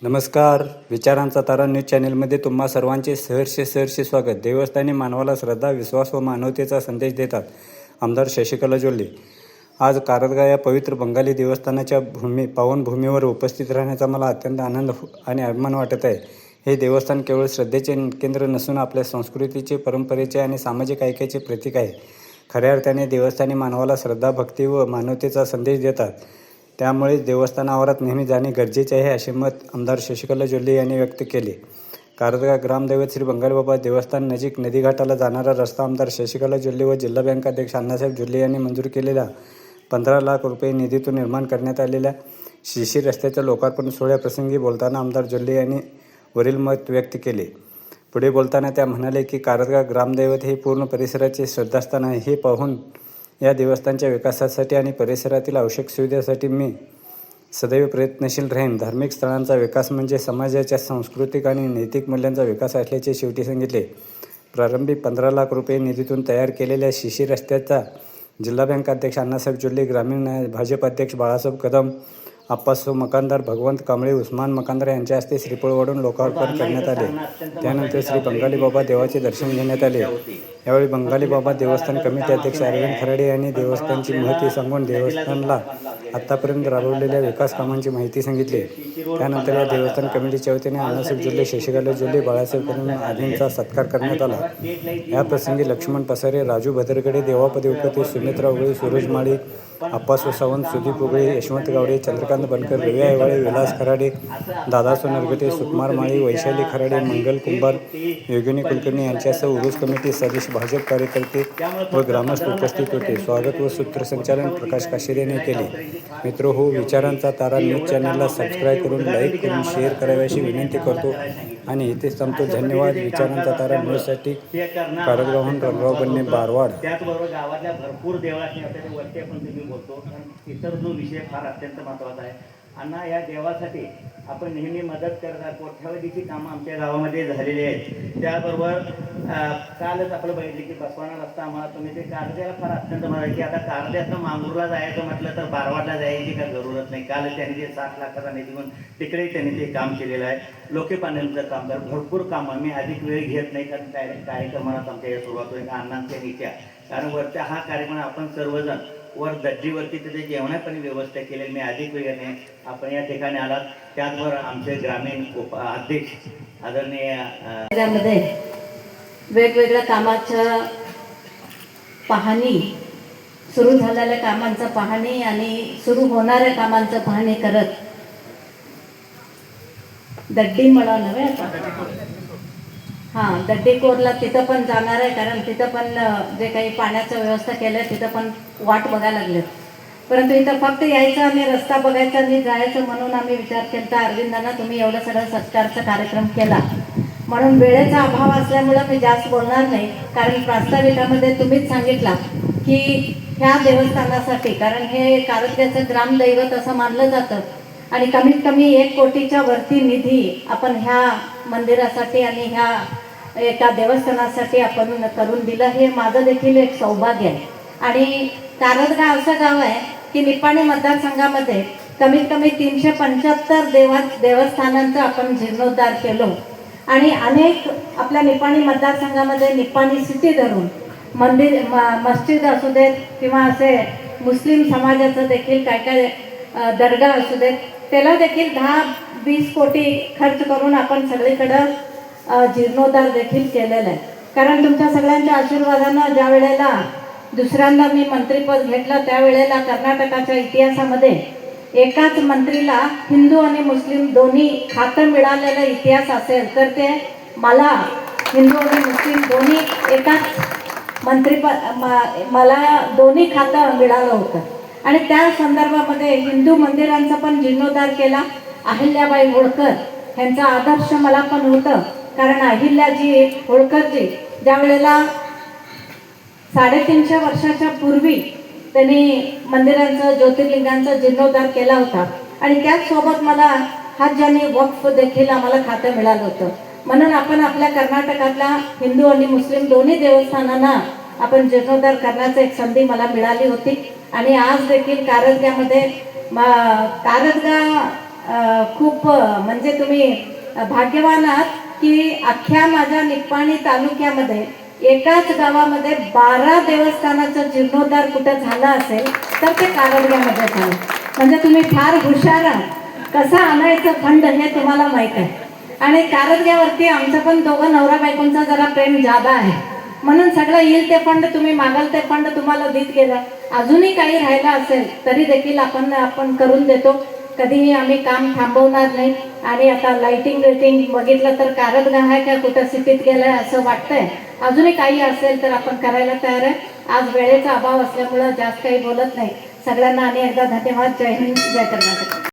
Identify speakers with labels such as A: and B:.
A: नमस्कार. विचारांचा तारा न्यूज चॅनेलमध्ये तुम्हा सर्वांचे सहर्ष स्वागत. देवस्थानी मानवाला श्रद्धा, विश्वास व मानवतेचा संदेश देतात आमदार शशिकला जोल्ले. आज कारदगा या पवित्र बंगाली देवस्थानाच्या पावनभूमीवर उपस्थित राहण्याचा मला अत्यंत आनंद आणि अभिमान वाटत आहे. हे देवस्थान केवळ श्रद्धेचे केंद्र नसून आपल्या संस्कृतीचे, परंपरेचे आणि सामाजिक ऐक्याचे प्रतीक आहे. खऱ्या अर्थाने देवस्थानी मानवाला श्रद्धा, भक्ती व मानवतेचा संदेश देतात. त्यामुळे देवस्थान आवारात नेहमी जाणे गरजेचे आहे, असे मत आमदार शशिकला जोल्ले यांनी व्यक्त केले. कारदगा ग्रामदैवत श्री बंगालीबाबा देवस्थान नजीक नदीघाटाला जाणारा रस्ता आमदार शशिकला जोल्ले व जिल्हा बँक अध्यक्ष अण्णासाहेब जोल्ले यांनी मंजूर केलेल्या 15 लाख रुपये निधीतून निर्माण करण्यात आलेल्या शिशी रस्त्याच्या लोकार्पण सोहळ्याप्रसंगी बोलताना आमदार जोल्ले यांनी वरील मत व्यक्त केले. पुढे बोलताना त्या म्हणाले की कारदगा ग्रामदैवत हे पूर्ण परिसराचे श्रद्धास्थान आहे. हे पाहून या देवस्थानच्या विकासासाठी आणि परिसरातील आवश्यक सुविधांसाठी मी सदैव प्रयत्नशील राहीन. धार्मिक स्थळांचा विकास म्हणजे समाजाच्या सांस्कृतिक आणि नैतिक मूल्यांचा विकास असल्याचे शेवटी सांगितले. प्रारंभी 15 लाख रुपये निधीतून तयार केलेल्या शिशी रस्त्याचा जिल्हा बँक अध्यक्ष अण्णासाहेब जोल्ले, ग्रामीण भाजप अध्यक्ष बाळासाहेब कदम, आप्पासाहेब मकानदार, भगवंत कांबळे, उस्मान मकानदार यांच्या हस्ते श्रीफळ वाढून लोकार्पण करण्यात आले. त्यानंतर श्री बंगाली बाबा देवाचे दर्शन घेण्यात आले. यावेळी बंगाली बाबा देवस्थान कमिटी अध्यक्ष अरविंद खराडे यांनी देवस्थानची माहिती सांगून देवस्थानला आतापर्यंत राबवलेल्या विकास कामांची माहिती सांगितली. त्यानंतर या देवस्थान कमिटीच्या वतीने अण्णासाहेब जोल्ले, शशिकला जोल्ले, बाळासाहेब कदम आदींचा सत्कार करण्यात आला. या प्रसंगी लक्ष्मण पसारे, राजू भद्रकडे, देवापदी उकते, सुमित्रा उगळे, सूरज माळी, आप्पासो सावंत, सुदीप उगळे, यशवंत गावडे, चंद्रकांत बनकर, रवी आयवाळे, विलास खराडे, दादासो नरगटे, सुकुमार माळी, वैशाली खराडे, मंगल कुंभार, योगिनी कुलकर्णी यांच्यासह उरुस कमिटी सदस्य, भाजप कार्यकर्ते व ग्रामस्थ उपस्थित होते. स्वागत व सूत्रसंचालन प्रकाश काशेरे यांनी केले. मित्र हो, विचारांचा तारा न्यूज चॅनलला सबस्क्राईब करून, लाईक करून, शेअर कराव्याची विनंती करतो आणि इथेच थांबतो. धन्यवाद. विचारांचा तारा न्यूजसाठी कारदगावहून रणराव बन्ने, बारवाड.
B: त्याचबरोबर गावातल्या भरपूर देवळांनी आपल्याला वरती पण तुम्ही बोलतो, इतर जो विषय फार अत्यंत महत्त्वाचा आहे. अण्णा, या देवासाठी आपण नेहमी मदत करता. कोट्यावधीची कामं आमच्या गावामध्ये झालेली आहेत. त्याबरोबर कालच आपलं बघितलं की बसवाना रस्ता आम्हाला तुम्ही ते कारद्याला फार अत्यंत म्हणाले की आता कारद्यातनं मांगूरला जायचं म्हटलं तर बारवाडला जायची काय जरूरत नाही. काल त्यांनी ते 7 लाखाचा निधी घेऊन तिकडे त्यांनी ते काम केलेलं आहे. लोके पाण्याचं काम कर, भरपूर कामं. मी अधिक वेळ घेत नाही कारण डायरेक्ट कार्यक्रमालाच आमच्या या सुरुवात होईल अण्णांच्या नीच्या. कारण वरच्या हा कार्यक्रम आपण सर्वजण वर दर्जीवरती तिथे जेवणापणी व्यवस्था केलेली. मी अधिक वेळ नाही, आपण या ठिकाणी आलात. त्याचबरोबर आमचे ग्रामीण अध्यक्ष आदरणीय
C: वेगवेगळ्या कामाच्या पाहणी, सुरू झालेल्या कामांचं पाहणी आणि सुरू होणाऱ्या कामांचं पाहणी करत दड्डी म्हणा नव्हे हां दड्डीकोरला तिथं पण जाणार आहे. कारण तिथं पण जे काही पाण्याचं व्यवस्था केलं आहे तिथं पण वाट बघायला लागले. परंतु इथं फक्त यायचं आणि रस्ता बघायचा आणि जायचं म्हणून आम्ही विचार केला. अरविंदांना तुम्ही एवढं सगळं सत्कारचा कार्यक्रम केला म्हणून वेळेचा अभाव असल्यामुळं मी जास्त बोलणार नाही. कारण प्रास्ताविकामध्ये तुम्हीच सांगितला की ह्या देवस्थानासाठी, कारण हे कारदग्याचं ग्रामदैवत असं मानलं जातं आणि कमीत कमी 1 कोटीच्या वरती निधी आपण ह्या मंदिरासाठी आणि ह्या एका देवस्थानासाठी आपण करून दिलं. हे माझं देखील एक सौभाग्य आहे. आणि कारदगा असं गाव आहे की निपाणी मतदारसंघामध्ये कमीत कमी 375 देवस्थानांचा आपण जीर्णोद्धार केलो. आणि अनेक आपल्या निपाणी मतदारसंघामध्ये निपाणी सिटी धरून मस्जिद असू देत किंवा असे मुस्लिम समाजाचं देखील काय काय दर्गा असू देत, त्याला देखील 10-20 कोटी खर्च करून आपण सगळीकडं जीर्णोद्धार देखील केलेला आहे. कारण तुमच्या सगळ्यांच्या आशीर्वादानं ज्या वेळेला दुसऱ्यांदा मी मंत्रिपद घेतलं त्यावेळेला कर्नाटकाच्या इतिहासामध्ये एकाच मंत्रीला हिंदू आणि मुस्लिम दोन्ही खातं मिळालेला इतिहास असेल तर ते मला हिंदू आणि मुस्लिम दोन्ही एकाच मला दोन्ही खातं मिळालं होतं. आणि त्या संदर्भामध्ये हिंदू मंदिरांचा पण जीर्णोद्धार केला. अहिल्याबाई होळकर यांचा आदर्श मला पण होतं. कारण अहिल्याजी होळकरजी ज्या वेळेला 350 वर्षाच्या पूर्वी त्यांनी मंदिरांचं, ज्योतिर्लिंगांचा जीर्णोद्धार केला होता. आणि त्याचसोबत मला हज आणि वक्फ देखील आम्हाला खातं मिळालं होतं. म्हणून आपण आपल्या कर्नाटकातल्या हिंदू आणि मुस्लिम दोन्ही देवस्थानांना आपण जीर्णोद्धार करण्याची एक संधी मला मिळाली होती. आणि आज देखील कारदग्यामध्ये कारदगा खूप म्हणजे तुम्ही भाग्यवान आहात की अख्ख्या माझ्या निप्पाणी तालुक्यामध्ये एकाच गावामध्ये 12 देवस्थानाचं जीर्णोद्धार कुठं झालं असेल तर ते कारंज्यामध्ये झालं. म्हणजे तुम्ही फार हुशार आहात. कसं आणायचं फंड हे तुम्हाला माहीत आहे. आणि कारंज्यावरती आमचं पण दोघं नवरा बायकोंचा जरा प्रेम जादा आहे, म्हणून सगळं येईल ते फंड तुम्ही मागाल ते फंड तुम्हाला देत गेलं. अजूनही काही राहिलं असेल तरी देखील आपण करून देतो. कधीही आम्ही काम थांबवणार नाही. आणि आता लाईटिंग बघितलं तर कारंजा आहे का कुठं सिटीत गेलंय असं वाटतंय. अजूनही काही असेल तर आपण करायला तयार आहे. आज वेळेचा अभाव असल्यामुळं जास्त काही बोलत नाही. सगळ्यांना आणि एकदा धन्यवाद. जय हिंद, जय कर्नाटक.